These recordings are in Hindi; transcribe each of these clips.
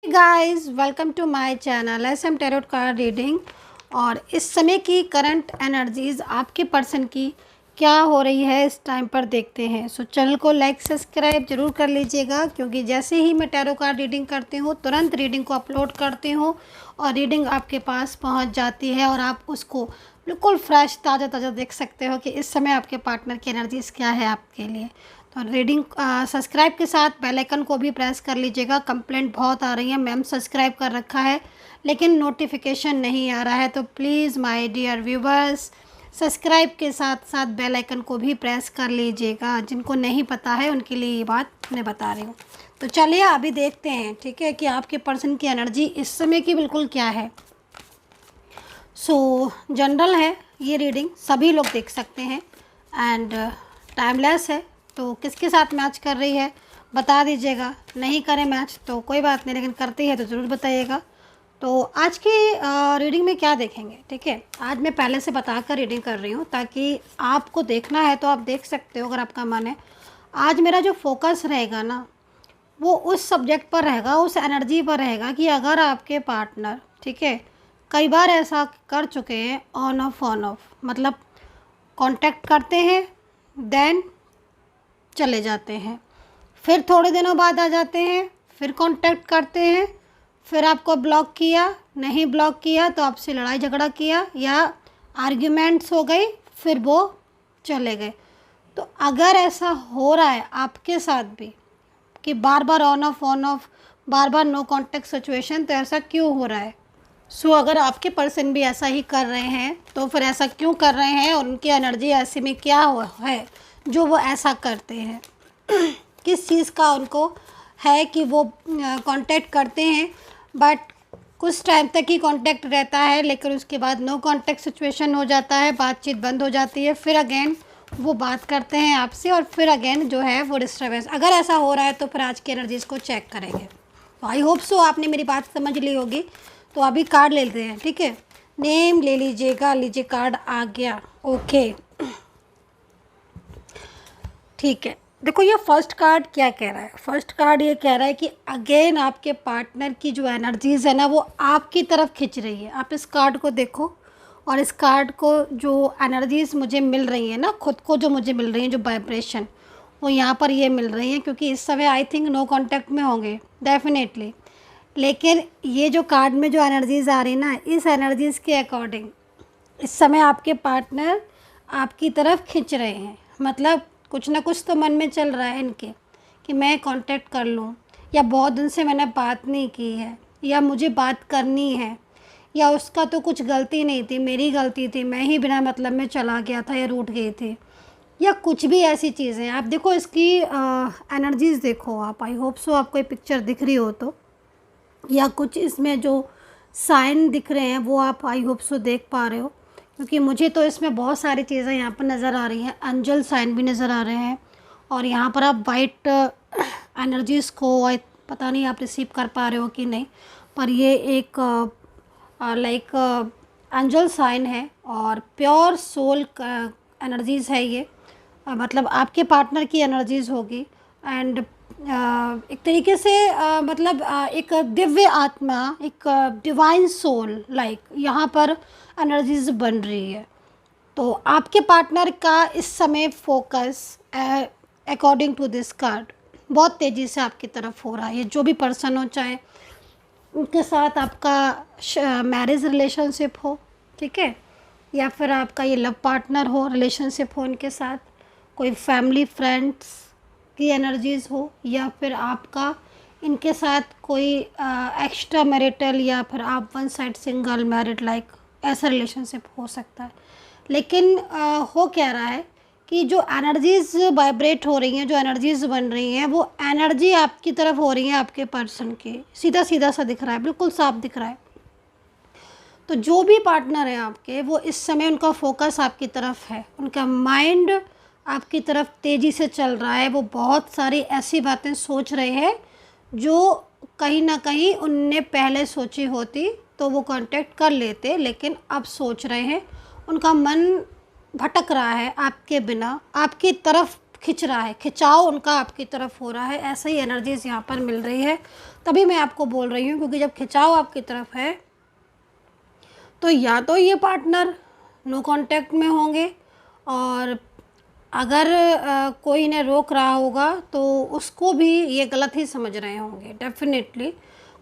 Guys welcome to my channel SM tarot card reading. और इस समय की करंट एनर्जीज आपके पर्सन की क्या हो रही है इस टाइम पर देखते हैं। सो चैनल को लाइक सब्सक्राइब जरूर कर लीजिएगा, क्योंकि जैसे ही मैं टैरो कार्ड रीडिंग करती हूँ तुरंत रीडिंग को अपलोड करती हूँ और रीडिंग आपके पास पहुँच जाती है और आप उसको बिल्कुल फ्रेश ताज़ा ताज़ा देख सकते हो कि इस समय आपके पार्टनर की एनर्जीज क्या है आपके लिए। तो रीडिंग सब्सक्राइब के साथ बेल आइकन को भी प्रेस कर लीजिएगा। कंप्लेंट बहुत आ रही है, मैम सब्सक्राइब कर रखा है लेकिन नोटिफिकेशन नहीं आ रहा है, तो please my dear viewers subscribe के साथ साथ बेल आइकन को भी प्रेस कर लीजिएगा। जिनको नहीं पता है उनके लिए ये बात मैं बता रही हूँ। तो चलिए अभी देखते हैं, ठीक है, कि आपके पर्सन की एनर्जी इस समय की बिल्कुल क्या है। सो जनरल है ये रीडिंग, सभी लोग देख सकते हैं एंड टाइमलेस है। तो किसके साथ मैच कर रही है बता दीजिएगा, नहीं करें मैच तो कोई बात नहीं, लेकिन करती है तो ज़रूर बताइएगा। तो आज की रीडिंग में क्या देखेंगे, ठीक है, आज मैं पहले से बता कर रीडिंग कर रही हूँ ताकि आपको देखना है तो आप देख सकते हो अगर आपका मन है। आज मेरा जो फोकस रहेगा ना वो उस सब्जेक्ट पर रहेगा, उस एनर्जी पर रहेगा कि अगर आपके पार्टनर, ठीक है, कई बार ऐसा कर चुके हैं ऑन ऑफ, मतलब कांटेक्ट करते हैं देन चले जाते हैं, फिर थोड़े दिनों बाद आ जाते हैं, फिर कांटेक्ट करते हैं, फिर आपको ब्लॉक किया, नहीं ब्लॉक किया तो आपसे लड़ाई झगड़ा किया या आर्ग्यूमेंट्स हो गई, फिर वो चले गए। तो अगर ऐसा हो रहा है आपके साथ भी कि बार बार ऑन ऑफ बार बार नो कांटेक्ट सिचुएशन, तो ऐसा क्यों हो रहा है। सो अगर आपके पर्सन भी ऐसा ही कर रहे हैं तो फिर ऐसा क्यों कर रहे हैं और उनकी एनर्जी ऐसे में क्या है जो वो ऐसा करते हैं किस चीज़ का उनको है कि वो कांटेक्ट करते हैं बट कुछ टाइम तक ही कांटेक्ट रहता है, लेकिन उसके बाद नो कांटेक्ट सिचुएशन हो जाता है, बातचीत बंद हो जाती है, फिर अगेन वो बात करते हैं आपसे और फिर अगेन जो है वो डिस्टर्बेंस। अगर ऐसा हो रहा है तो फिर आज की एनर्जीज को चेक करेंगे। तो आई होप सो आपने मेरी बात समझ ली होगी। तो अभी कार्ड ले लेते हैं, ठीक है, नेम ले लीजिएगा, लीजिए कार्ड आ गया, ओके ठीक है। देखो ये फर्स्ट कार्ड क्या कह रहा है, फर्स्ट कार्ड ये कह रहा है कि अगेन आपके पार्टनर की जो एनर्जीज़ है ना वो आपकी तरफ खिंच रही है। आप इस कार्ड को देखो और इस कार्ड को जो एनर्जीज़ मुझे मिल रही है ना, खुद को जो मुझे मिल रही है, जो वाइब्रेशन वो यहाँ पर ये मिल रही है, क्योंकि इस समय आई थिंक नो कांटेक्ट में होंगे डेफिनेटली। लेकिन ये जो कार्ड में जो एनर्जीज़ आ रही ना, इस एनर्जीज़ के अकॉर्डिंग इस समय आपके पार्टनर आपकी तरफ खिंच रहे हैं। मतलब कुछ ना कुछ तो मन में चल रहा है इनके कि मैं कांटेक्ट कर लूँ, या बहुत दिन से मैंने बात नहीं की है, या मुझे बात करनी है, या उसका तो कुछ गलती नहीं थी, मेरी गलती थी, मैं ही बिना मतलब में चला गया था या रूठ गई थी, या कुछ भी ऐसी चीज़ें। आप देखो इसकी एनर्जीज़ देखो आप, आई होप सो आपको ये पिक्चर दिख रही हो तो, या कुछ इसमें जो साइन दिख रहे हैं वो आप आई होप सो देख पा रहे हो, क्योंकि मुझे तो इसमें बहुत सारी चीज़ें यहाँ पर नज़र आ रही हैं। एंजल साइन भी नज़र आ रहे हैं और यहाँ पर आप वाइट एनर्जीज़ को पता नहीं आप रिसीव कर पा रहे हो कि नहीं, पर ये एक लाइक एंजल साइन है और प्योर सोल एनर्जीज़ है ये। मतलब आपके पार्टनर की एनर्जीज़ होगी एंड एक तरीके से मतलब एक दिव्य आत्मा, एक डिवाइन सोल लाइक यहाँ पर एनर्जीज बन रही है। तो आपके पार्टनर का इस समय focus according to this card बहुत तेज़ी से आपकी तरफ हो रहा है। ये जो भी पर्सन हो, चाहे उनके साथ आपका मैरिज रिलेशनशिप हो, ठीक है, या फिर आपका ये लव पार्टनर हो, रिलेशनशिप हो इनके साथ, कोई फैमिली फ्रेंड्स की एनर्जीज़ हो, या फिर आपका इनके साथ कोई एक्स्ट्रा मैरिटल या फिर आप one side single married like ऐसा रिलेशनशिप हो सकता है। लेकिन हो क्या रहा है कि जो एनर्जीज़ वाइब्रेट हो रही हैं, जो एनर्जीज़ बन रही हैं, वो एनर्जी आपकी तरफ हो रही है, आपके पर्सन की सीधा सीधा सा दिख रहा है, बिल्कुल साफ दिख रहा है। तो जो भी पार्टनर है आपके, वो इस समय उनका फोकस आपकी तरफ है, उनका माइंड आपकी तरफ तेज़ी से चल रहा है। वो बहुत सारी ऐसी बातें सोच रहे हैं जो कहीं ना कहीं उनने पहले सोची होती तो वो कांटेक्ट कर लेते, लेकिन अब सोच रहे हैं, उनका मन भटक रहा है आपके बिना, आपकी तरफ खिंच रहा है, खिंचाव उनका आपकी तरफ हो रहा है। ऐसा ही एनर्जीज़ यहाँ पर मिल रही है। तभी मैं आपको बोल रही हूँ, क्योंकि जब खिंचाव आपकी तरफ है तो या तो ये पार्टनर नो कांटेक्ट में होंगे, और अगर कोई इन्हें रोक रहा होगा तो उसको भी ये गलत ही समझ रहे होंगे डेफिनेटली।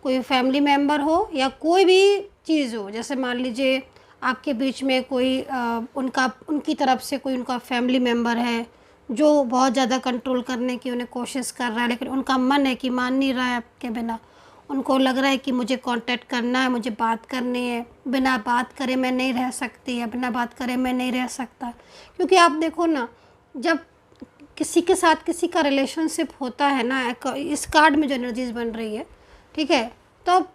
कोई फैमिली मेम्बर हो या कोई भी चीज़ हो, जैसे मान लीजिए आपके बीच में कोई उनकी तरफ से कोई उनका फैमिली मेम्बर है जो बहुत ज़्यादा कंट्रोल करने की उन्हें कोशिश कर रहा है, लेकिन उनका मन है कि मान नहीं रहा है आपके बिना। उनको लग रहा है कि मुझे कांटेक्ट करना है, मुझे बात करनी है, बिना बात करे मैं नहीं रह सकती, या बिना बात करे मैं नहीं रह सकता। क्योंकि आप देखो ना, जब किसी के साथ किसी का रिलेशनशिप होता है ना, इस कार्ड में जो एनर्जीज बन रही है, ठीक है, तो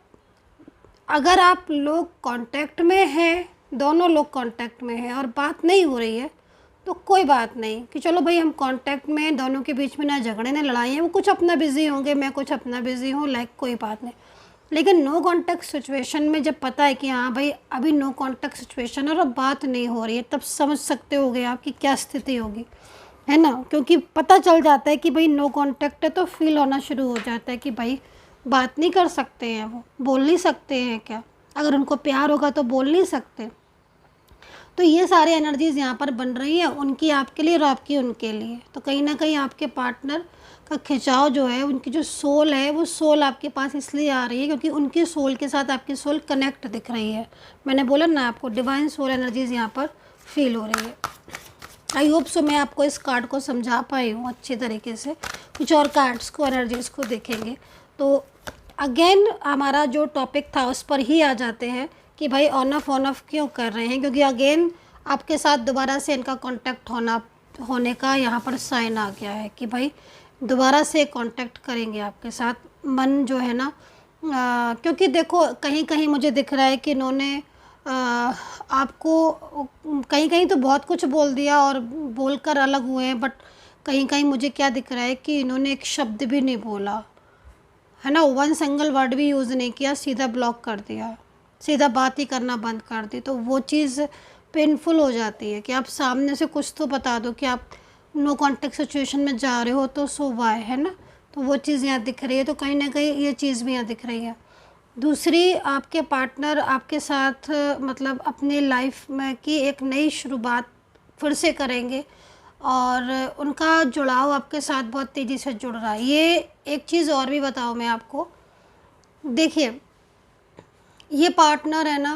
अगर आप लोग कांटेक्ट में हैं, दोनों लोग कांटेक्ट में हैं और बात नहीं हो रही है, तो कोई बात नहीं कि चलो भाई हम कांटेक्ट में, दोनों के बीच में ना झगड़े ना लड़ाई है, वो कुछ अपना बिजी होंगे, मैं कुछ अपना बिजी हूँ, लाइक कोई बात नहीं। लेकिन नो कांटेक्ट सिचुएशन में जब पता है कि हाँ भाई अभी नो कांटेक्ट सिचुएशन है और अब बात नहीं हो रही है, तब समझ सकते होगे आप कि क्या स्थिति होगी, है ना। क्योंकि पता चल जाता है कि भाई नो कांटेक्ट है, तो फील होना शुरू हो जाता है कि भाई बात नहीं कर सकते हैं, वो बोल नहीं सकते हैं क्या, अगर उनको प्यार होगा तो बोल नहीं सकते। तो ये सारी एनर्जीज़ यहाँ पर बन रही है, उनकी आपके लिए और आपकी उनके लिए। तो कहीं ना कहीं आपके पार्टनर का खिंचाव जो है, उनकी जो सोल है, वो सोल आपके पास इसलिए आ रही है क्योंकि उनकी सोल के साथ आपकी सोल कनेक्ट दिख रही है। मैंने बोला ना आपको, डिवाइन सोल एनर्जीज़ यहाँ पर फील हो रही है। आई होप सो मैं आपको इस कार्ड को समझा पाई हूँ अच्छी तरीके से। कुछ और कार्ड्स को, एनर्जीज़ को देखेंगे तो अगेन हमारा जो टॉपिक था उस पर ही आ जाते हैं कि भाई ऑन ऑफ क्यों कर रहे हैं, क्योंकि अगेन आपके साथ दोबारा से इनका कांटेक्ट होने का यहाँ पर साइन आ गया है कि भाई दोबारा से कांटेक्ट करेंगे आपके साथ। मन जो है ना, क्योंकि देखो कहीं कहीं मुझे दिख रहा है कि इन्होंने आपको कहीं कहीं तो बहुत कुछ बोल दिया और बोलकर अलग हुए हैं, बट कहीं कहीं मुझे क्या दिख रहा है कि इन्होंने एक शब्द भी नहीं बोला है ना, वन सिंगल वर्ड भी यूज़ नहीं किया, सीधा ब्लॉक कर दिया, सीधा बात ही करना बंद कर दी। तो वो चीज़ पेनफुल हो जाती है कि आप सामने से कुछ तो बता दो कि आप नो कांटेक्ट सिचुएशन में जा रहे हो, तो सो वाई, है ना। तो वो चीज़ यहाँ दिख रही है, तो कहीं ना कहीं ये चीज़ भी यहाँ दिख रही है। दूसरी, आपके पार्टनर आपके साथ मतलब अपनी लाइफ में की एक नई शुरुआत फिर से करेंगे, और उनका जुड़ाव आपके साथ बहुत तेज़ी से जुड़ रहा है। ये एक चीज़ और भी बताऊँ मैं आपको, देखिए ये पार्टनर है ना,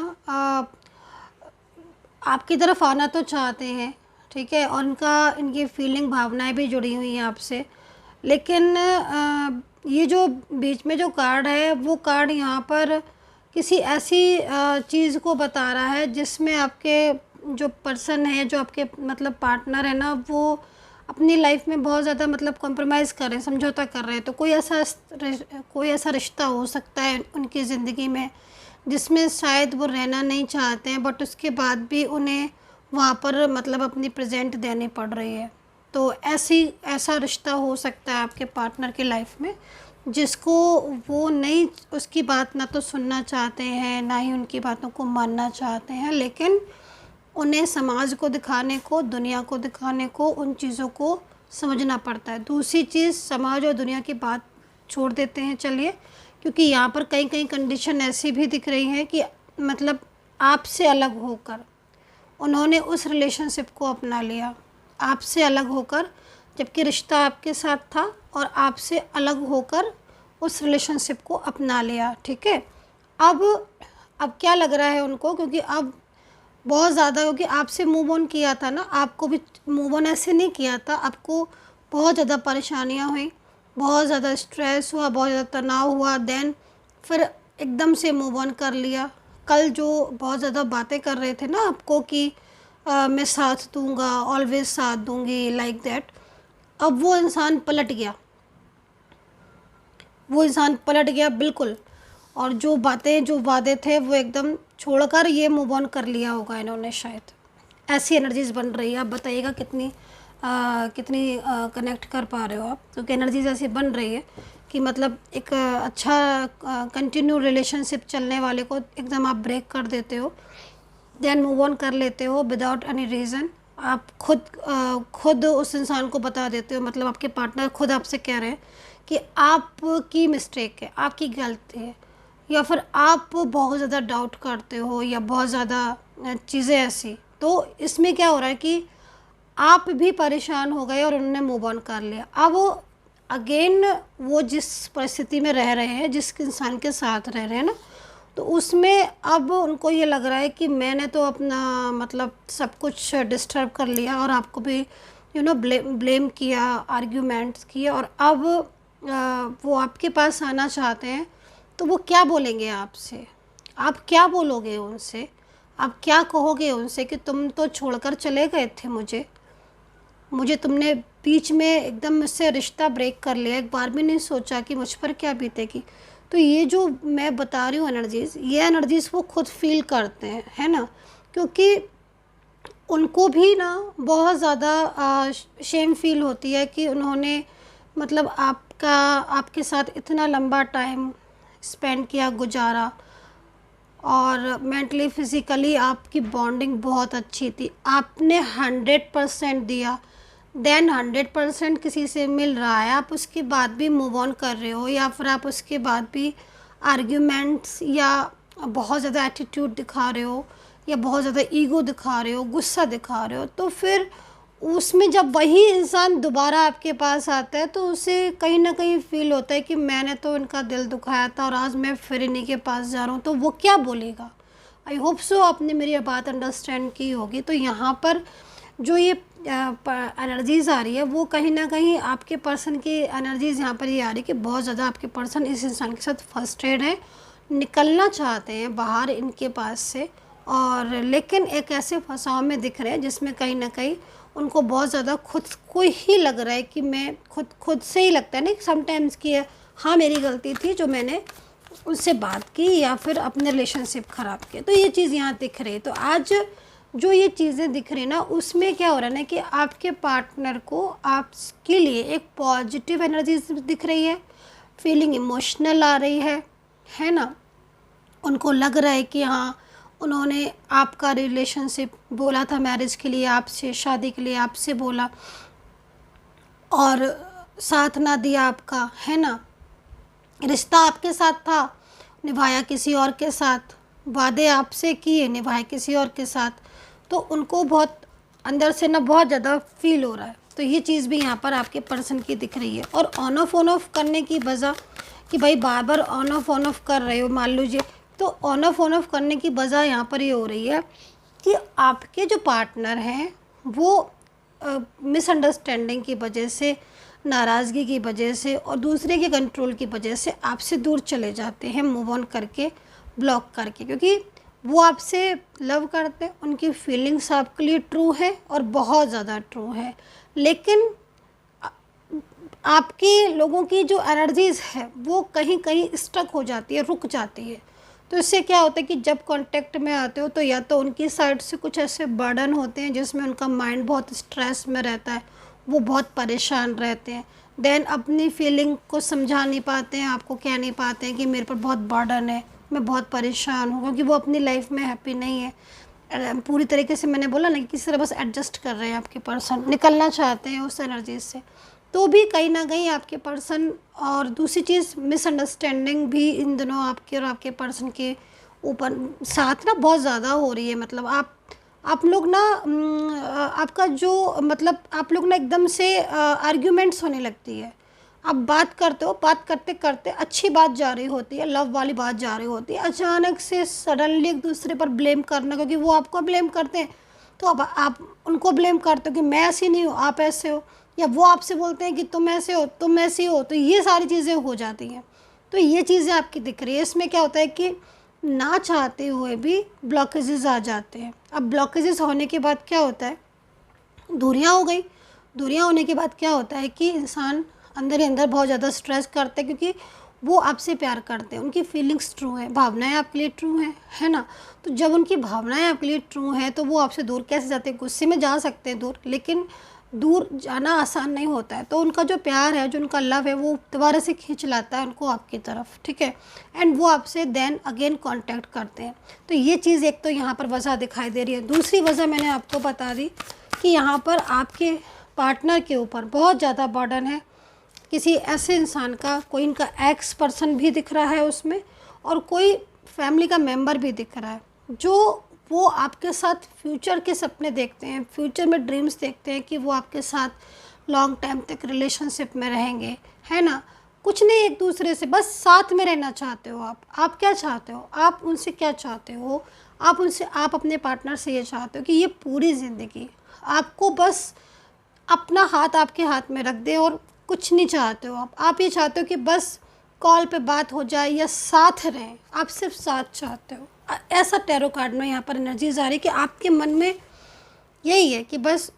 आपकी तरफ आना तो चाहते हैं, ठीक है, और इनकी फीलिंग भावनाएं भी जुड़ी हुई हैं आपसे, लेकिन ये जो बीच में जो कार्ड है, वो कार्ड यहाँ पर किसी ऐसी चीज़ को बता रहा है जिसमें आपके जो पर्सन है, जो आपके मतलब पार्टनर है ना, वो अपनी लाइफ में बहुत ज़्यादा मतलब कॉम्प्रोमाइज़ कर रहे हैं, समझौता कर रहे हैं। तो कोई ऐसा रिश्ता हो सकता है उनकी ज़िंदगी में जिसमें शायद वो रहना नहीं चाहते हैं, बट उसके बाद भी उन्हें वहाँ पर मतलब अपनी प्रेजेंट देनी पड़ रही है। तो ऐसा रिश्ता हो सकता है आपके पार्टनर की लाइफ में जिसको वो नहीं, उसकी बात ना तो सुनना चाहते हैं, ना ही उनकी बातों को मानना चाहते हैं, लेकिन उन्हें समाज को दिखाने को, दुनिया को दिखाने को, उन चीज़ों को समझना पड़ता है। दूसरी चीज़, समाज और दुनिया की बात छोड़ देते हैं चलिए, क्योंकि यहाँ पर कई कई कंडीशन ऐसी भी दिख रही हैं कि मतलब आपसे अलग होकर उन्होंने उस रिलेशनशिप को अपना लिया, आपसे अलग होकर, जबकि रिश्ता आपके साथ था, और आपसे अलग होकर उस रिलेशनशिप को अपना लिया, ठीक है। अब क्या लग रहा है उनको, क्योंकि अब बहुत ज़्यादा, क्योंकि आपसे मूव ऑन किया था ना, आपको भी मूव ऑन ऐसे नहीं किया था, आपको बहुत ज़्यादा परेशानियाँ हुई, बहुत ज़्यादा स्ट्रेस हुआ, बहुत ज़्यादा तनाव हुआ, देन फिर एकदम से मूव ऑन कर लिया। कल जो बहुत ज़्यादा बातें कर रहे थे ना आपको कि मैं साथ दूंगा, ऑलवेज साथ दूंगी, लाइक दैट, अब वो इंसान पलट गया, बिल्कुल। और जो वादे थे वो एकदम छोड़कर ये मूव ऑन कर लिया होगा इन्होंने शायद। ऐसी एनर्जीज बन रही है। आप बताइएगा कितनी कनेक्ट कर पा रहे हो आप, क्योंकि एनर्जीज ऐसी बन रही है कि मतलब एक अच्छा कंटिन्यू रिलेशनशिप चलने वाले को एकदम आप ब्रेक कर देते हो, देन मूव ऑन कर लेते हो विदाउट एनी रीज़न। आप खुद उस इंसान को बता देते हो, मतलब आपके पार्टनर खुद आपसे कह रहे हैं कि आपकी मिस्टेक है, आपकी गलती है, या फिर आप बहुत ज़्यादा डाउट करते हो या बहुत ज़्यादा चीज़ें ऐसी। तो इसमें क्या हो रहा है कि आप भी परेशान हो गए और उन्होंने मूव ऑन कर लिया। अब वो अगेन वो जिस परिस्थिति में रह रहे हैं, जिस इंसान के साथ रह रहे हैं ना, तो उसमें अब उनको ये लग रहा है कि मैंने तो अपना मतलब सब कुछ डिस्टर्ब कर लिया और आपको भी ब्लेम किया, आर्ग्यूमेंट्स किए, और अब वो आपके पास आना चाहते हैं। तो वो क्या बोलेंगे आपसे? आप क्या बोलोगे उनसे? आप क्या कहोगे उनसे कि तुम तो छोड़कर चले गए थे मुझे तुमने बीच में एकदम मुझसे रिश्ता ब्रेक कर लिया, एक बार भी नहीं सोचा कि मुझ पर क्या बीतेगी। तो ये जो मैं बता रही हूँ एनर्जीज़, ये एनर्जीज़ वो खुद फील करते हैं, है ना, क्योंकि उनको भी ना बहुत ज़्यादा शेम फील होती है कि उन्होंने मतलब आपके साथ इतना लंबा टाइम स्पेंड किया, गुजारा, और मेंटली फिज़िकली आपकी बॉन्डिंग बहुत अच्छी थी, आपने 100% दिया। देन 100% किसी से मिल रहा है, आप उसके बाद भी मूव ऑन कर रहे हो, या फिर आप उसके बाद भी आर्ग्यूमेंट्स या बहुत ज़्यादा एटीट्यूड दिखा रहे हो, या बहुत ज़्यादा ईगो दिखा रहे हो, गुस्सा दिखा रहे हो। तो फिर उसमें जब वही इंसान दोबारा आपके पास आता है तो उसे कहीं ना कहीं फ़ील होता है कि मैंने तो इनका दिल दुखाया था और आज मैं फिर इन्हीं के पास जा रहा हूँ, तो वो क्या बोलेगा। आई होप सो आपने मेरी बात अंडरस्टैंड की होगी। तो यहाँ पर जो ये एनर्जीज़ आ रही है वो कहीं ना कहीं आपके पर्सन की एनर्जीज़ यहाँ पर ये आ रही है कि बहुत ज़्यादा आपके पर्सन इस इंसान के साथ फ्रस्ट्रेटेड है, निकलना चाहते हैं बाहर इनके पास से, और लेकिन एक ऐसे फंसाव में दिख रहे हैं जिसमें कहीं ना कहीं उनको बहुत ज़्यादा खुद को ही लग रहा है कि मैं खुद से ही लगता है ना समटाइम्स कि हाँ मेरी गलती थी जो मैंने उससे बात की या फिर अपने रिलेशनशिप ख़राब किए। तो ये चीज़ यहाँ दिख रही है। तो आज जो ये चीज़ें दिख रही ना उसमें क्या हो रहा है ना कि आपके पार्टनर को आपके लिए एक पॉजिटिव एनर्जी दिख रही है, फीलिंग इमोशनल आ रही है ना। उनको लग रहा है कि हाँ उन्होंने आपका रिलेशनशिप बोला था मैरिज के लिए आपसे, शादी के लिए आपसे बोला और साथ ना दिया आपका, है ना। रिश्ता आपके साथ था, निभाया किसी और के साथ, वादे आपसे किए, निभाए किसी और के साथ। तो उनको बहुत अंदर से ना बहुत ज़्यादा फील हो रहा है। तो ये चीज़ भी यहाँ पर आपके पर्सन की दिख रही है। और ऑन ऑफ करने की वजह कि भाई बार बार ऑन ऑफ कर रहे हो मान लीजिए, तो ऑन ऑफ करने की वजह यहाँ पर ये हो रही है कि आपके जो पार्टनर हैं वो मिसअंडरस्टैंडिंग की वजह से, नाराज़गी की वजह से और दूसरे के कंट्रोल की वजह से आपसे दूर चले जाते हैं, मूव ऑन करके, ब्लॉक करके, क्योंकि वो आपसे लव करते हैं, उनकी फीलिंग्स आपके लिए ट्रू है और बहुत ज़्यादा ट्रू है। लेकिन आपके लोगों की जो एनर्जीज़ है वो कहीं कहीं स्टक हो जाती है, रुक जाती है। तो इससे क्या होता है कि जब कांटेक्ट में आते हो तो या तो उनकी साइड से कुछ ऐसे बर्डन होते हैं जिसमें उनका माइंड बहुत स्ट्रेस में रहता है, वो बहुत परेशान रहते हैं, देन अपनी फीलिंग को समझा नहीं पाते हैं, आपको कह नहीं पाते हैं कि मेरे पर बहुत बर्डन है, मैं बहुत परेशान हूँ, क्योंकि वो अपनी लाइफ में हैप्पी नहीं है पूरी तरीके से। मैंने बोला ना कि किसी तरह बस एडजस्ट कर रहे हैं आपके पर्सन, निकलना चाहते हैं उस एनर्जी से। तो भी कहीं ना कहीं आपके पर्सन, और दूसरी चीज़ मिसअंडरस्टैंडिंग भी इन दोनों आपके और आपके पर्सन के ऊपर साथ ना बहुत ज़्यादा हो रही है। मतलब आप लोग ना आपका जो मतलब आप लोग ना एकदम से आर्ग्यूमेंट्स होने लगती है। आप बात करते हो, बात करते करते अच्छी बात जा रही होती है, लव वाली बात जा रही होती है, अचानक से सडनली एक दूसरे पर ब्लेम करना, क्योंकि वो आपको ब्लेम करते हैं तो अब आप उनको ब्लेम करते हो कि मैं ऐसी नहीं हूँ, आप ऐसे हो, या वो आपसे बोलते हैं कि तुम ऐसे हो, तुम ऐसी हो। तो ये सारी चीज़ें हो जाती हैं। तो ये चीज़ें आपकी दिख रही है। इसमें क्या होता है कि ना चाहते हुए भी ब्लॉकेजेस आ जाते हैं। अब ब्लॉकेजेस होने के बाद क्या होता है, दूरियां हो गई। दूरियां होने के बाद क्या होता है कि इंसान अंदर ही अंदर बहुत ज़्यादा स्ट्रेस करते हैं, क्योंकि वो आपसे प्यार करते हैं, उनकी फीलिंग्स ट्रू हैं, भावनाएं आपके लिए ट्रू हैं, है ना। तो जब उनकी भावनाएं आपके लिए ट्रू हैं तो वो आपसे दूर कैसे जाते हैं, गुस्से में जा सकते हैं दूर, लेकिन दूर जाना आसान नहीं होता है। तो उनका जो प्यार है, जो उनका लव है, वो दोबारा से खींच लाता है उनको आपकी तरफ, ठीक है। एंड वो आपसे देन अगेन कांटेक्ट करते हैं। तो ये चीज़ एक तो यहाँ पर वजह दिखाई दे रही है। दूसरी वजह मैंने आपको बता दी कि यहाँ पर आपके पार्टनर के ऊपर बहुत ज़्यादा बर्डन है, किसी ऐसे इंसान का, कोई इनका एक्स पर्सन भी दिख रहा है उसमें, और कोई फैमिली का मेंबर भी दिख रहा है जो वो आपके साथ फ्यूचर के सपने देखते हैं, फ्यूचर में ड्रीम्स देखते हैं कि वो आपके साथ लॉन्ग टाइम तक रिलेशनशिप में रहेंगे, है ना। कुछ नहीं, एक दूसरे से बस साथ में रहना चाहते हो आप क्या चाहते हो, आप उनसे क्या चाहते हो, आप अपने पार्टनर से ये चाहते हो कि ये पूरी ज़िंदगी आपको बस अपना हाथ आपके हाथ में रख दे, और कुछ नहीं चाहते हो आप ये चाहते हो कि बस कॉल पे बात हो जाए या साथ रहें, आप सिर्फ साथ चाहते हो। ऐसा टैरो कार्ड में यहाँ पर एनर्जीज आ रही है कि आपके मन में यही है कि बस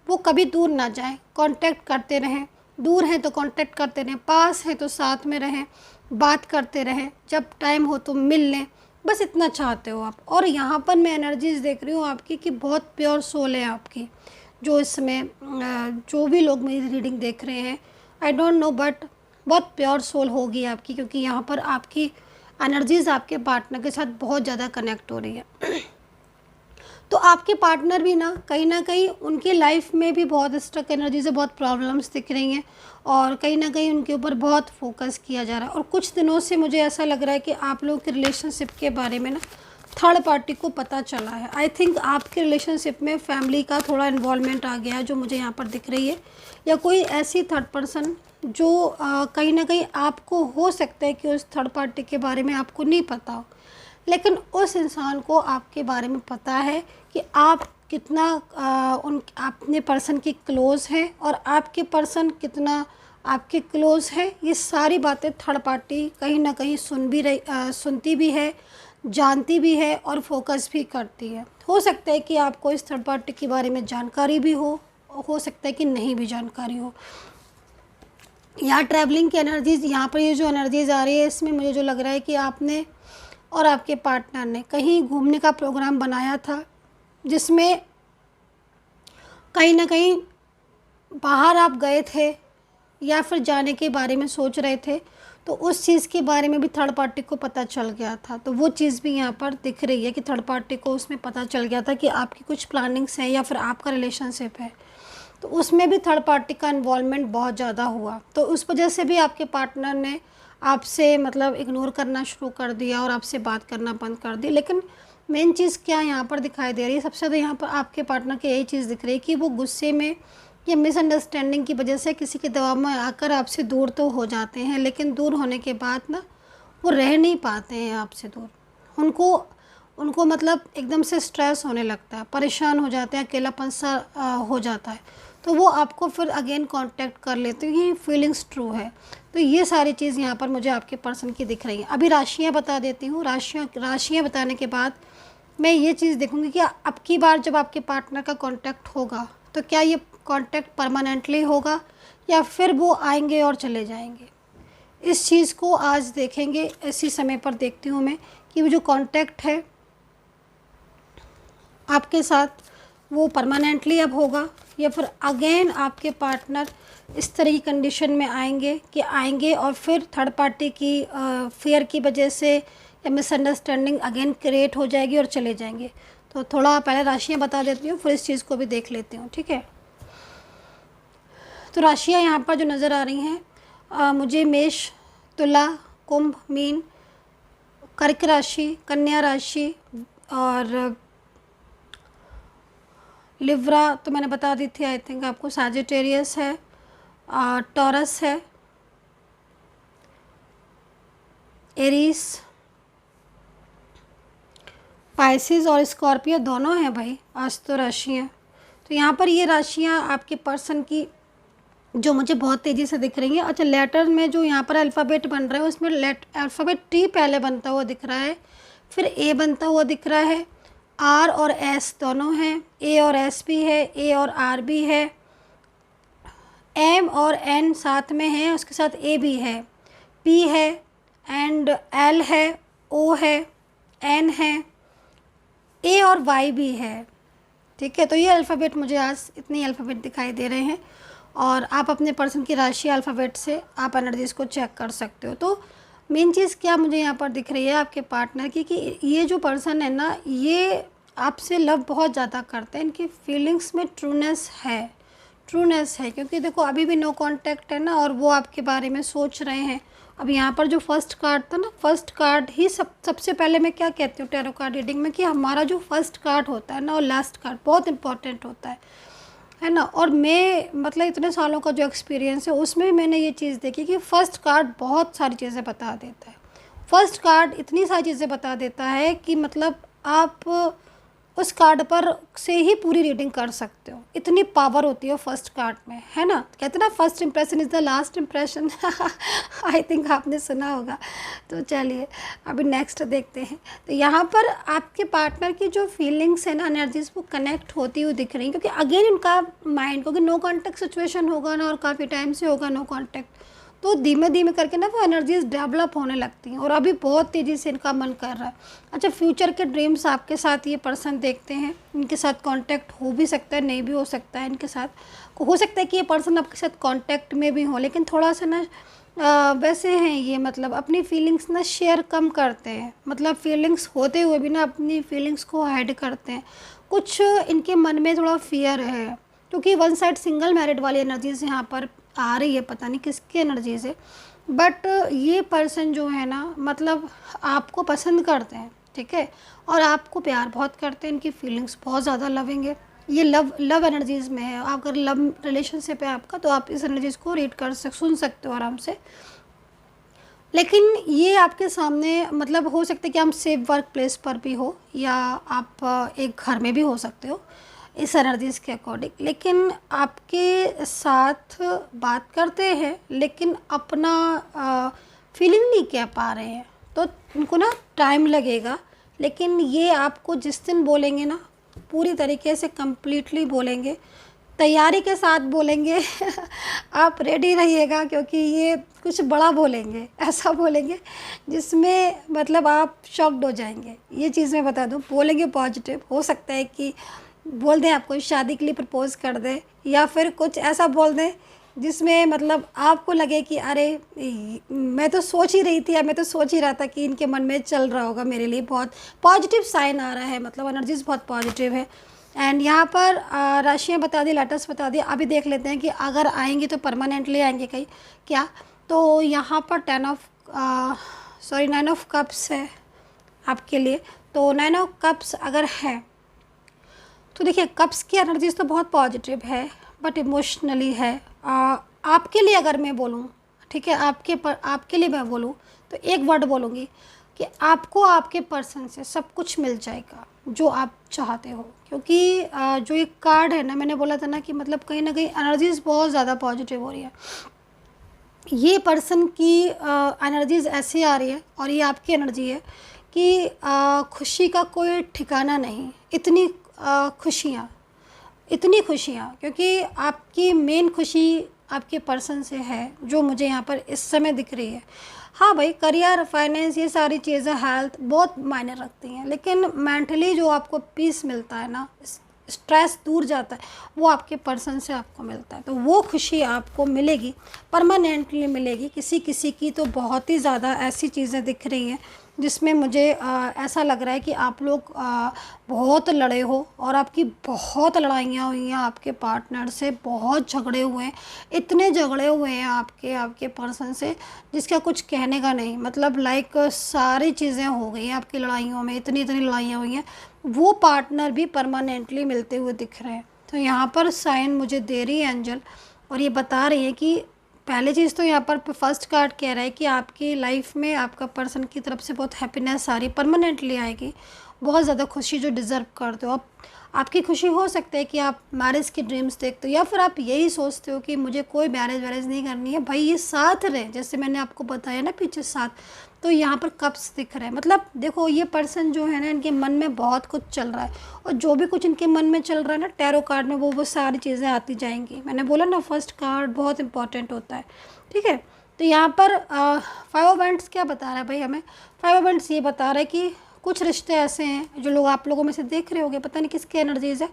वो कभी दूर ना जाए, कांटेक्ट करते रहें, दूर हैं तो कांटेक्ट करते रहें, पास हैं तो साथ में रहें, बात करते रहें, जब टाइम हो तो मिल लें, बस इतना चाहते हो आप। और यहाँ पर मैं एनर्जीज देख रही हूँ आपकी कि बहुत प्योर सोल है आपकी, जो इसमें जो भी लोग मेरी रीडिंग देख रहे हैं, आई डोंट नो, बट बहुत प्योर सोल होगी आपकी, क्योंकि यहाँ पर आपकी एनर्जीज़ आपके पार्टनर के साथ बहुत ज़्यादा कनेक्ट हो रही है। तो आपके पार्टनर भी ना कहीं उनकी लाइफ में भी बहुत स्ट्रक एनर्जी से बहुत प्रॉब्लम्स दिख रही हैं, और कहीं ना कहीं उनके ऊपर बहुत फोकस किया जा रहा है। और कुछ दिनों से मुझे ऐसा लग रहा है कि आप लोगों के रिलेशनशिप के बारे में ना थर्ड पार्टी को पता चला है। आई थिंक आपके रिलेशनशिप में फैमिली का थोड़ा इन्वॉल्वमेंट आ गया है, जो मुझे यहाँ पर दिख रही है, या कोई ऐसी थर्ड पर्सन जो कहीं ना कहीं आपको हो सकता है कि उस थर्ड पार्टी के बारे में आपको नहीं पता हो, लेकिन उस इंसान को आपके बारे में पता है कि आप कितना अपने पर्सन की क्लोज़ हैं, और आपके पर्सन कितना आपके क्लोज़ है। ये सारी बातें थर्ड पार्टी कहीं ना कहीं सुनती भी है, जानती भी है, और फोकस भी करती है। हो सकता है कि आपको इस थर्ड पार्टी के बारे में जानकारी भी हो सकता है कि नहीं भी जानकारी हो। यहाँ ट्रैवलिंग की एनर्जीज़, यहाँ पर ये जो एनर्जीज़ आ रही है, इसमें मुझे जो लग रहा है कि आपने और आपके पार्टनर ने कहीं घूमने का प्रोग्राम बनाया था, जिसमें कहीं ना कहीं बाहर आप गए थे या फिर जाने के बारे में सोच रहे थे, तो उस चीज़ के बारे में भी थर्ड पार्टी को पता चल गया था। तो वो चीज़ भी यहाँ पर दिख रही है कि थर्ड पार्टी को उसमें पता चल गया था कि आपकी कुछ प्लानिंग्स हैं या फिर आपका रिलेशनशिप है, तो उसमें भी थर्ड पार्टी का इन्वॉल्वमेंट बहुत ज़्यादा हुआ। तो उस वजह से भी आपके पार्टनर ने आपसे मतलब इग्नोर करना शुरू कर दिया और आपसे बात करना बंद कर दी। लेकिन मेन चीज़ क्या यहाँ पर दिखाई दे रही है, सबसे ज़्यादा यहाँ पर आपके पार्टनर की यही चीज़ दिख रही है कि वो गुस्से में या मिसअंडरस्टैंडिंग की वजह से किसी के दबाव में आकर आपसे दूर तो हो जाते हैं, लेकिन दूर होने के बाद ना वो रह नहीं पाते हैं आपसे दूर। उनको मतलब एकदम से स्ट्रेस होने लगता है, परेशान हो जाते हैं, अकेलापन सा हो जाता है, तो वो आपको फिर अगेन कांटेक्ट कर लेते हैं। ये फीलिंग्स ट्रू है। तो ये सारी चीज़ यहाँ पर मुझे आपके पर्सन की दिख रही है। अभी राशियाँ बता देती हूँ। राशियाँ बताने के बाद मैं ये चीज़ देखूँगी कि अब की बार जब आपके पार्टनर का कांटेक्ट होगा, तो क्या ये कांटेक्ट परमानेंटली होगा या फिर वो आएंगे और चले जाएंगे। इस चीज़ को आज देखेंगे। इसी समय पर देखती हूँ मैं कि वो जो कांटेक्ट है आपके साथ, वो परमानेंटली अब होगा या फिर अगेन आपके पार्टनर इस तरह की कंडीशन में आएंगे और फिर थर्ड पार्टी की फेयर की वजह से या मिसअंडरस्टैंडिंग अगेन क्रिएट हो जाएगी और चले जाएंगे। तो थोड़ा पहले राशियाँ बता देती हूँ, फिर इस चीज़ को भी देख लेती हूँ, ठीक है। तो राशियाँ यहाँ पर जो नज़र आ रही हैं मुझे मेष, तुला, कुंभ, मीन, कर्क राशि, कन्या राशि और लिब्रा तो मैंने बता दी थी। आई थिंक आपको सैजिटेरियस है, टॉरस है, एरीज, पाइसिस और स्कॉर्पियो दोनों हैं भाई आज तो राशियाँ। तो यहाँ पर ये राशियाँ आपके पर्सन की जो मुझे बहुत तेज़ी से दिख रही हैं। अच्छा, लेटर में जो यहाँ पर अल्फ़ाबेट बन रहा है उसमें अल्फ़ाबेट टी पहले बनता हुआ दिख रहा है, फिर ए बनता हुआ दिख रहा है, आर और एस दोनों हैं, ए और एस भी है, ए और आर भी है, एम और एन साथ में है, उसके साथ ए भी है, पी है एंड एल है, ओ है, एन है, ए और वाई भी है, ठीक है। तो ये अल्फ़ाबेट मुझे आज इतनी अल्फ़ाबेट दिखाई दे रहे हैं और आप अपने पर्सन की राशि अल्फ़ाबेट से आप एनर्जीज़ को चेक कर सकते हो। तो मेन चीज़ क्या मुझे यहाँ पर दिख रही है आपके पार्टनर की कि ये जो पर्सन है ना, ये आपसे लव बहुत ज़्यादा करते हैं, इनकी फीलिंग्स में ट्रूनेस है, ट्रूनेस है, क्योंकि देखो अभी भी नो कांटेक्ट है ना, और वो आपके बारे में सोच रहे हैं। अब यहाँ पर जो फर्स्ट कार्ड था ना, फर्स्ट कार्ड ही सबसे पहले मैं क्या कहती हूँ टैरो कार्ड रीडिंग में, कि हमारा जो फर्स्ट कार्ड होता है ना, और लास्ट कार्ड बहुत इंपॉर्टेंट होता है ना। और मैं मतलब इतने सालों का जो एक्सपीरियंस है उसमें भी मैंने ये चीज़ देखी कि फ़र्स्ट कार्ड बहुत सारी चीज़ें बता देता है। फर्स्ट कार्ड इतनी सारी चीज़ें बता देता है कि मतलब आप उस कार्ड पर से ही पूरी रीडिंग कर सकते हो, इतनी पावर होती है फर्स्ट कार्ड में, है ना। कहते हैं ना first impression is the last impression. I think आपने सुना होगा। तो चलिए अभी नेक्स्ट देखते हैं। तो यहाँ पर आपके पार्टनर की जो फीलिंग्स है ना, एनर्जीज वो कनेक्ट होती हुई दिख रही हैं, क्योंकि अगेन उनका माइंड, क्योंकि नो कॉन्टैक्ट सिचुएशन होगा ना, और काफ़ी टाइम से होगा नो कॉन्टैक्ट, तो धीमे धीमे करके ना वो एनर्जीज डेवलप होने लगती हैं, और अभी बहुत तेज़ी से इनका मन कर रहा है। अच्छा, फ्यूचर के ड्रीम्स आपके साथ ये पर्सन देखते हैं, इनके साथ कांटेक्ट हो भी सकता है, नहीं भी हो सकता है। इनके साथ हो सकता है कि ये पर्सन आपके साथ कांटेक्ट में भी हो, लेकिन थोड़ा सा ना वैसे हैं ये, मतलब अपनी फीलिंग्स ना शेयर कम करते हैं, मतलब फीलिंग्स होते हुए भी ना अपनी फीलिंग्स को हाइड करते हैं। कुछ इनके मन में थोड़ा फियर है, क्योंकि वन साइड सिंगल मैरिड वाली एनर्जीज यहाँ पर आ रही है, पता नहीं किसकी एनर्जी से। बट ये पर्सन जो है ना, मतलब आपको पसंद करते हैं, ठीक है, और आपको प्यार बहुत करते हैं, इनकी फीलिंग्स बहुत ज़्यादा लविंग है। ये लव एनर्जीज़ में है। अगर लव रिलेशनशिप है आपका, तो आप इस एनर्जीज़ को रीड सुन सकते हो आराम से। लेकिन ये आपके सामने मतलब हो सकता है कि हम सेफ वर्क प्लेस पर भी हो, या आप एक घर में भी हो सकते हो इस एनर्जीज़ के अकॉर्डिंग, लेकिन आपके साथ बात करते हैं लेकिन अपना फीलिंग नहीं कह पा रहे हैं, तो उनको ना टाइम लगेगा। लेकिन ये आपको जिस दिन बोलेंगे ना, पूरी तरीके से कंप्लीटली बोलेंगे, तैयारी के साथ बोलेंगे। आप रेडी रहिएगा, क्योंकि ये कुछ बड़ा बोलेंगे, ऐसा बोलेंगे जिसमें मतलब आप शॉक्ड हो जाएंगे। ये चीज़ मैं बता दूं, बोलेंगे पॉजिटिव। हो सकता है कि बोल दें आपको शादी के लिए प्रपोज़ कर दें, या फिर कुछ ऐसा बोल दें जिसमें मतलब आपको लगे कि अरे मैं तो सोच ही रही थी, या मैं तो सोच ही रहा था कि इनके मन में चल रहा होगा मेरे लिए। बहुत पॉजिटिव साइन आ रहा है, मतलब एनर्जीज बहुत पॉजिटिव है। एंड यहाँ पर राशियाँ बता दी, लेटर्स बता दिए। अभी देख लेते हैं कि अगर आएंगी तो परमानेंटली आएंगे कहीं क्या। तो यहाँ पर 9 ऑफ कप्स है आपके लिए। तो 9 ऑफ कप्स अगर है तो देखिए, कप्स की एनर्जीज तो बहुत पॉजिटिव है, बट इमोशनली है। आपके लिए अगर मैं बोलूँ, ठीक है, आपके लिए मैं बोलूँ तो एक वर्ड बोलूँगी कि आपको आपके पर्सन से सब कुछ मिल जाएगा जो आप चाहते हो। क्योंकि जो एक कार्ड है ना, मैंने बोला था ना कि मतलब कहीं ना कहीं एनर्जीज बहुत ज़्यादा पॉजिटिव हो रही है। ये पर्सन की एनर्जीज ऐसी आ रही है, और ये आपकी एनर्जी है कि खुशी का कोई ठिकाना नहीं। इतनी खुशियाँ, क्योंकि आपकी मेन खुशी आपके पर्सन से है, जो मुझे यहाँ पर इस समय दिख रही है। हाँ भाई, करियर, फाइनेंस, ये सारी चीज़ें, हेल्थ बहुत मायने रखती हैं, लेकिन मेंटली जो आपको पीस मिलता है ना, स्ट्रेस दूर जाता है, वो आपके पर्सन से आपको मिलता है। तो वो खुशी आपको मिलेगी, परमानेंटली मिलेगी। किसी किसी की तो बहुत ही ज़्यादा ऐसी चीज़ें दिख रही हैं जिसमें मुझे ऐसा लग रहा है कि आप लोग बहुत लड़े हो, और आपकी बहुत लड़ाइयाँ हुई हैं आपके पार्टनर से, बहुत झगड़े हुए हैं, इतने झगड़े हुए हैं आपके पर्सन से जिसका कुछ कहने का नहीं। मतलब लाइक सारी चीज़ें हो गई हैं आपकी लड़ाइयों में, इतनी लड़ाइयाँ हुई हैं। वो पार्टनर भी परमानेंटली मिलते हुए दिख रहे हैं। तो यहाँ पर साइन मुझे दे रही है एंजल, और ये बता रही है कि पहले चीज़ तो यहाँ पर फर्स्ट कार्ड कह रहा है कि आपकी लाइफ में आपका पर्सन की तरफ से बहुत हैप्पीनेस आ रही, परमानेंटली आएगी, बहुत ज़्यादा खुशी जो डिज़र्व करते हो। अब आपकी खुशी हो सकता है कि आप मैरिज के ड्रीम्स देखते हो, या फिर आप यही सोचते हो कि मुझे कोई मैरिज नहीं करनी है भाई, ये साथ रहे, जैसे मैंने आपको बताया ना पीछे साथ। तो यहाँ पर कप्स दिख रहे हैं। मतलब देखो, ये पर्सन जो है ना, इनके मन में बहुत कुछ चल रहा है, और जो भी कुछ इनके मन में चल रहा है ना, टैरो कार्ड में वो सारी चीज़ें आती जाएंगी। मैंने बोला ना, फर्स्ट कार्ड बहुत इंपॉर्टेंट होता है, ठीक है। तो यहाँ पर 5 ऑफ वैंड्स क्या बता रहा है भाई हमें? 5 ऑफ वैंड्स ये बता रहा है कि कुछ रिश्ते ऐसे हैं जो लोग आप लोगों में से देख रहे होंगे, पता नहीं किसकी एनर्जीज है,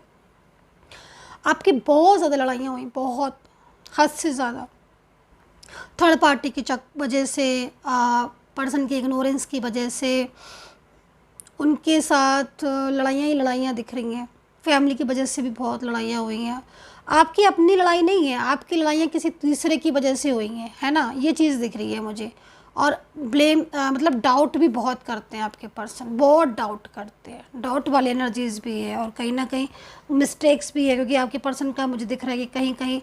आपकी बहुत ज़्यादा लड़ाइयाँ हुई, बहुत हद से ज़्यादा, थर्ड पार्टी की वजह से, पर्सन की इग्नोरेंस की वजह से, उनके साथ लड़ाइयाँ ही लड़ाइयाँ दिख रही हैं। फैमिली की वजह से भी बहुत लड़ाइयाँ हुई हैं। आपकी अपनी लड़ाई नहीं है, आपकी लड़ाइयाँ किसी तीसरे की वजह से हुई हैं, है ना, ये चीज़ दिख रही है मुझे। और ब्लेम मतलब डाउट भी बहुत करते हैं आपके पर्सन, बहुत डाउट करते हैं, डाउट वाली एनर्जीज भी है और कहीं ना कहीं मिस्टेक्स भी है, क्योंकि आपके पर्सन का मुझे दिख रहा है कि कहीं कहीं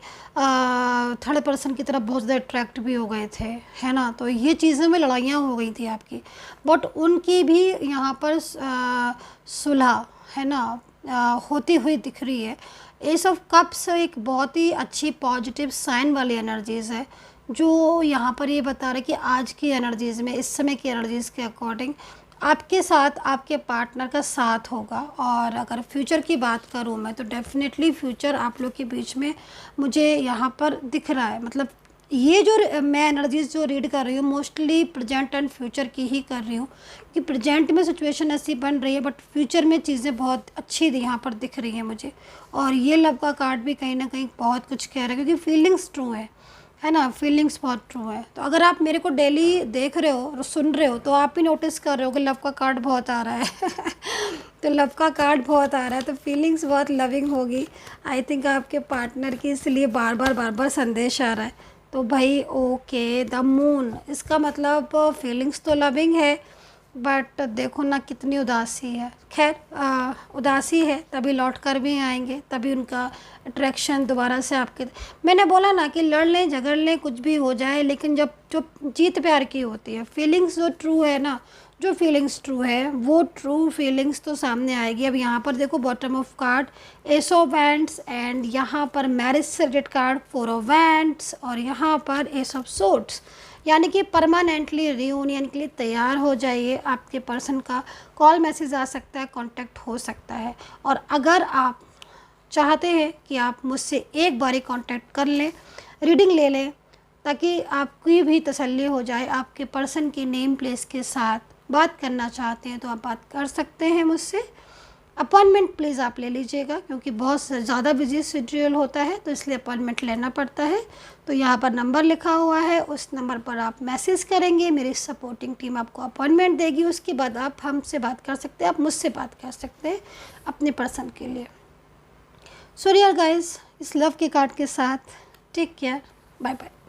थर्ड पर्सन की तरफ बहुत ज़्यादा अट्रैक्ट भी हो गए थे, है ना। तो ये चीज़ों में लड़ाइयाँ हो गई थी आपकी, बट उनकी भी यहाँ पर सुलह, है ना, होती हुई दिख रही है। एस ऑफ कप्स एक बहुत ही अच्छी पॉजिटिव साइन वाली एनर्जीज़ है, जो यहाँ पर ये बता रहा है कि आज की एनर्जीज़ में, इस समय की एनर्जीज़ के अकॉर्डिंग आपके साथ आपके पार्टनर का साथ होगा। और अगर फ्यूचर की बात करूँ मैं, तो डेफिनेटली फ्यूचर आप लोग के बीच में मुझे यहाँ पर दिख रहा है। मतलब ये जो मैं एनर्जीज़ जो रीड कर रही हूँ मोस्टली प्रेजेंट एंड फ्यूचर की ही कर रही हूँ, कि प्रेजेंट में सिचुएशन ऐसी बन रही है, बट फ्यूचर में चीज़ें बहुत अच्छी यहाँ पर दिख रही हैं मुझे। और ये लव का कार्ड भी कहीं ना कहीं बहुत कुछ कह रहा है, क्योंकि फीलिंग्स ट्रू है ना, फीलिंग्स बहुत ट्रू है। तो अगर आप मेरे को डेली देख रहे हो और सुन रहे हो, तो आप भी नोटिस कर रहे हो कि लव का कार्ड बहुत आ रहा है तो लव का कार्ड बहुत आ रहा है, तो फीलिंग्स बहुत लविंग होगी आई थिंक आपके पार्टनर की, इसलिए बार बार संदेश आ रहा है। तो भाई ओके, द मून, इसका मतलब फीलिंग्स तो लविंग है, बट देखो ना कितनी उदासी है। खैर उदासी है तभी लौट कर भी आएंगे, तभी उनका अट्रैक्शन दोबारा से आपके। मैंने बोला ना कि लड़ लें झगड़ लें कुछ भी हो जाए, लेकिन जब जो जीत प्यार की होती है, फीलिंग्स जो ट्रू है ना, जो फीलिंग्स ट्रू है वो ट्रू फीलिंग्स तो सामने आएगी। अब यहाँ पर देखो bottom of card S of wands, and यहाँ पर मैरिज से related card four of wands, और यहाँ पर एस ऑफ सोर्ड्स, यानी कि परमानेंटली रियूनियन के लिए तैयार हो जाइए। आपके पर्सन का कॉल मैसेज आ सकता है, कांटेक्ट हो सकता है। और अगर आप चाहते हैं कि आप मुझसे एक बारी कांटेक्ट कर लें, रीडिंग ले लें, ताकि आपकी भी तसल्ली हो जाए, आपके पर्सन की नेम प्लेस के साथ बात करना चाहते हैं तो आप बात कर सकते हैं मुझसे। अपॉइंटमेंट प्लीज़ आप ले लीजिएगा, क्योंकि बहुत ज़्यादा बिजी शेड्यूल होता है, तो इसलिए अपॉइंटमेंट लेना पड़ता है। तो यहाँ पर नंबर लिखा हुआ है, उस नंबर पर आप मैसेज करेंगे, मेरी सपोर्टिंग टीम आपको अपॉइंटमेंट देगी। उसके बाद आप हमसे बात कर सकते हैं, आप मुझसे बात कर सकते हैं अपने पर्सन के लिए। सो डियर गाइस, इस लव के कार्ड के साथ टेक केयर, बाय बाय।